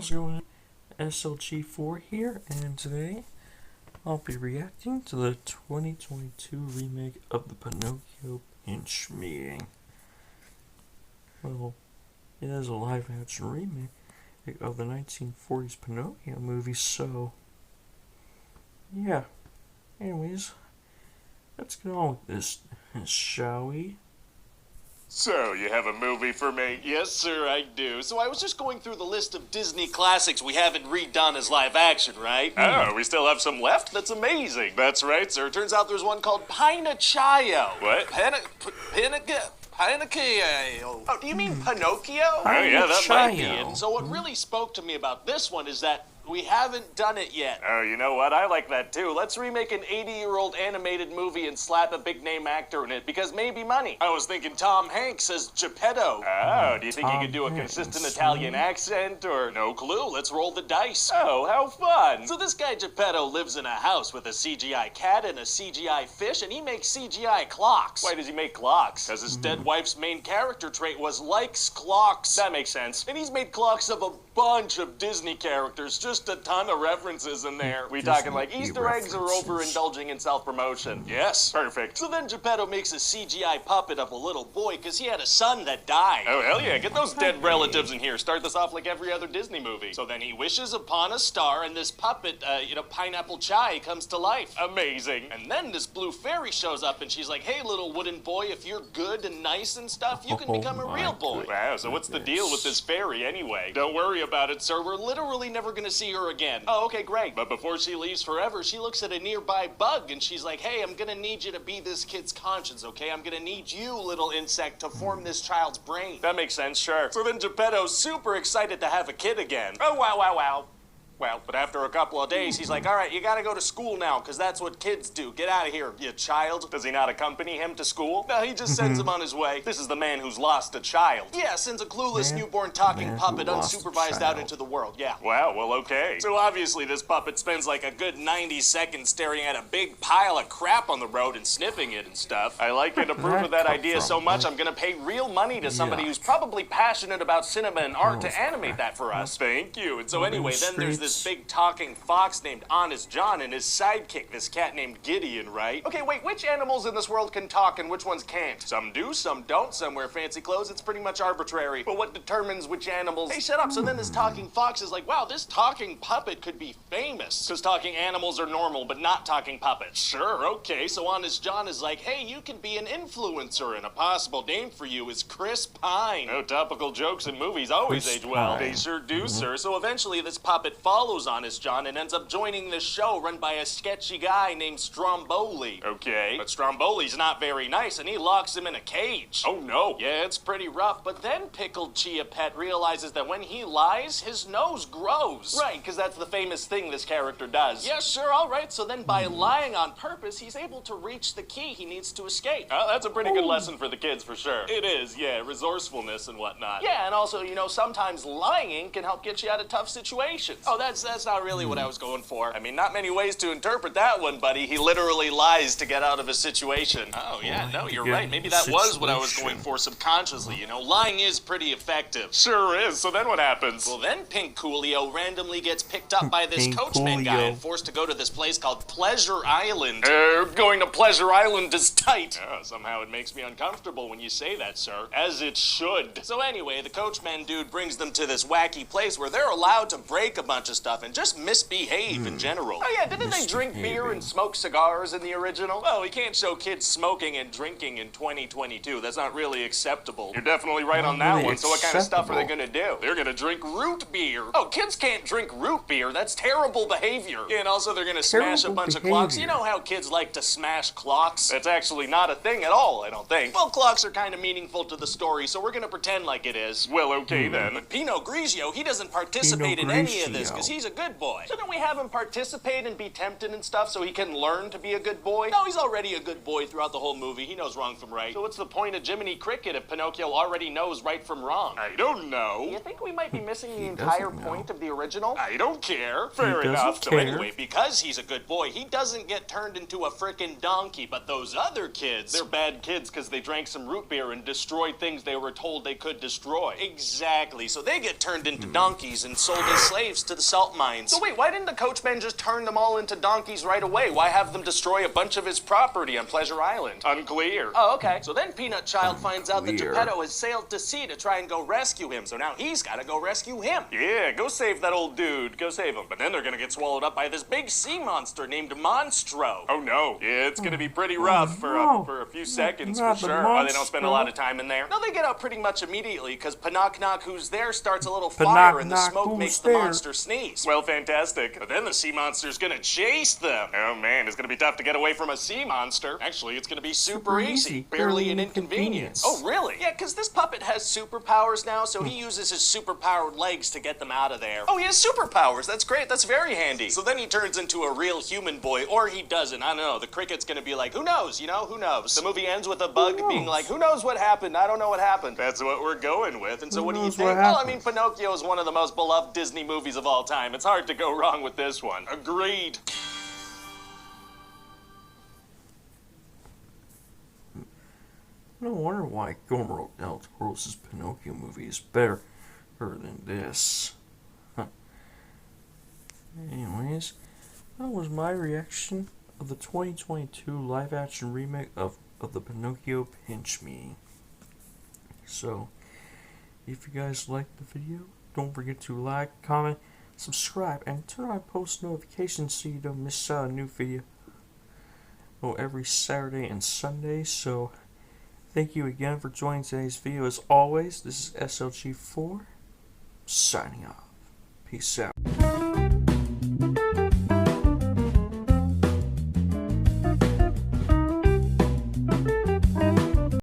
how's it going? SLG4 here, and today I'll be reacting to the 2022 remake of the Pinocchio Pinch Meeting. Well, it is a live-action remake of the 1940s Pinocchio movie, so yeah. Anyways, let's get on with this, shall we? So, you have a movie for me? Yes, sir, I do. So I was just going through the list of Disney classics we haven't redone as live action, right? Oh, we still have some left? That's amazing. That's right, sir. Turns out there's one called Pinocchio. What? Pinocchio. Oh, do you mean Pinocchio? Oh, yeah, that might be Pinocchio. it. So what really spoke to me about this one is that we haven't done it yet. Oh, you know what? I like that too. Let's remake an 80-year-old animated movie and slap a big-name actor in it, because maybe money. I was thinking Tom Hanks as Geppetto. Oh, do you think you Tom could do a Hanks. consistent Italian accent, or... No clue. Let's roll the dice. Oh, how fun! So this guy Geppetto lives in a house with a CGI cat and a CGI fish, and he makes CGI clocks. Why does he make clocks? Because his dead wife's main character trait was likes clocks. That makes sense. And he's made clocks of a bunch of Disney characters, just a ton of references in there. We Disney talking like Easter eggs or references. overindulging in self-promotion? Yes. Perfect. So then Geppetto makes a CGI puppet of a little boy because he had a son that died. Oh, hell yeah. Get those dead relatives in here. Start this off like every other Disney movie. So then he wishes upon a star, and this puppet, Pineapple Chai, comes to life. Amazing. And then this blue fairy shows up, and she's like, hey, little wooden boy, if you're good and nice and stuff, you can Oh become a my real boy. Wow, so what's the deal with this fairy anyway? Don't worry about it, sir. We're literally never going to see her again. Oh, okay, great. But before she leaves forever, she looks at a nearby bug, and she's like, hey, I'm going to need you to be this kid's conscience, okay? I'm going to need you, little insect, to form this child's brain. That makes sense, sure. So then Geppetto's super excited to have a kid again. Oh, wow, wow, wow. Well, but after a couple of days, he's like, all right, you gotta go to school now, because that's what kids do. Get out of here, you child. Does he not accompany him to school? No, he just sends him on his way. This is the man who's lost a child. Yeah, sends a clueless Man- newborn talking man who puppet lost a unsupervised out child. into the world, yeah. Wow, well, okay. So obviously this puppet spends like a good 90 seconds staring at a big pile of crap on the road and sniffing it and stuff. I like you to approve of that idea so much, I'm gonna pay real money to somebody Yeah. who's probably passionate about cinema and art Oh, to animate that for us. Thank you. And so anyway, then there's this big talking fox named Honest John and his sidekick, this cat named Gideon, right? Okay, wait, which animals in this world can talk and which ones can't? Some do, some don't. Some wear fancy clothes. It's pretty much arbitrary. But what determines which animals... Hey, shut up. So then this talking fox is like, wow, this talking puppet could be famous. Because talking animals are normal, but not talking puppets. Sure, okay. So Honest John is like, hey, you can be an influencer, and a possible name for you is Chris Pine. No topical jokes in movies always Chris age well. Pine. They sure do, sir. So eventually this puppet follows Honest John and ends up joining this show run by a sketchy guy named Stromboli. Okay. But Stromboli's not very nice, and he locks him in a cage. Oh, no. Yeah, it's pretty rough, but then Pickled Chia Pet realizes that when he lies, his nose grows. Right, because that's the famous thing this character does. Yeah, sure, all right. So then by lying on purpose, he's able to reach the key he needs to escape. Oh, that's a pretty good lesson for the kids, for sure. It is, yeah, resourcefulness and whatnot. Yeah, and also, sometimes lying can help get you out of tough situations. Oh, that's not really what I was going for. I mean, not many ways to interpret that one, buddy. He literally lies to get out of a situation. Oh, yeah, no, you're right. Maybe that was what I was going for subconsciously, Lying is pretty effective. Sure is. So then what happens? Well, then Pink Coolio randomly gets picked up by this Pink coachman guy Coolio. and forced to go to this place called Pleasure Island. Going to Pleasure Island is tight. Somehow it makes me uncomfortable when you say that, sir. As it should. So anyway, the coachman dude brings them to this wacky place where they're allowed to break a bunch of stuff and just misbehave in general. Oh, yeah, didn't they drink beer and smoke cigars in the original? Well, we can't show kids smoking and drinking in 2022. That's not really acceptable. You're definitely right on Not that really one. So what kind of stuff are they acceptable. gonna do? They're gonna drink root beer. Oh, kids can't drink root beer. That's terrible behavior. Yeah, and also they're gonna smash a Terrible bunch of clocks. You behavior. know how kids like to smash clocks? That's actually not a thing at all, I don't think. Well, clocks are kind of meaningful to the story, so we're gonna pretend like it is. Well, okay then. But Pinot Grigio, he doesn't participate in any of this Grigio. because he's a good boy. Shouldn't we have him participate and be tempted and stuff so he can learn to be a good boy? No, he's already a good boy throughout the whole movie. He knows wrong from right. So what's the point of Jiminy Cricket if Pinocchio already knows right from wrong? I don't know. You think we might be missing the He entire doesn't know. point of the original? I don't care. Fair doesn't enough. care. So anyway, because he's a good boy, he doesn't get turned into a frickin' donkey. But those other kids, They're bad kids because they drank some root beer and destroyed things they were told they could destroy. exactly. So they get turned into donkeys and sold as slaves to the salt mines. So wait, why didn't the coachman just turn them all into donkeys right away? Why have them destroy a bunch of his property on Pleasure Island? Unclear. Oh, okay. So then Peanut Child finds out that Unclear. Geppetto has sailed to sea to try and go rescue him. So now he's got to go rescue him. Yeah, go save that old dude. Go save him. But then they're gonna get swallowed up by this big sea monster named Monstro. Oh no. Yeah, it's gonna be pretty rough for a few seconds for not the sure. Oh, they don't spend a lot of Monstro. time in there. No, they get out pretty much immediately because Knock Who's There starts a little Knock fire and the Knock smoke Who's makes the There. monster sneeze. Well, fantastic. But then the sea monster's gonna chase them. Oh man, it's gonna be tough to get away from a sea monster. Actually, it's gonna be super easy. Barely an inconvenience. Oh, really? Yeah, because this puppet has superpowers now, so he uses his superpowered legs to get them out of there. Oh, he has superpowers. That's great. That's very handy. So then he turns into a real human boy, or he doesn't. I don't know. The cricket's gonna be like, who knows? You know, who knows? The movie ends with a bug Who being knows? like, who knows what happened? I don't know what happened. That's what we're going with. And so Who what do you knows think? what Well, I happened? mean, Pinocchio is one of the most beloved Disney movies of all time. It's hard to go wrong with this one. Agreed. No wonder why Guillermo del Toro's Pinocchio movie is better than this. Huh. Anyways, that was my reaction of the 2022 live-action remake of the Pinocchio Pinch Me. So, if you guys liked the video, don't forget to like, comment, subscribe, and turn on post notifications so you don't miss out on a new video every Saturday and Sunday. So, thank you again for joining today's video. As always, this is SLG4, signing off. Peace out.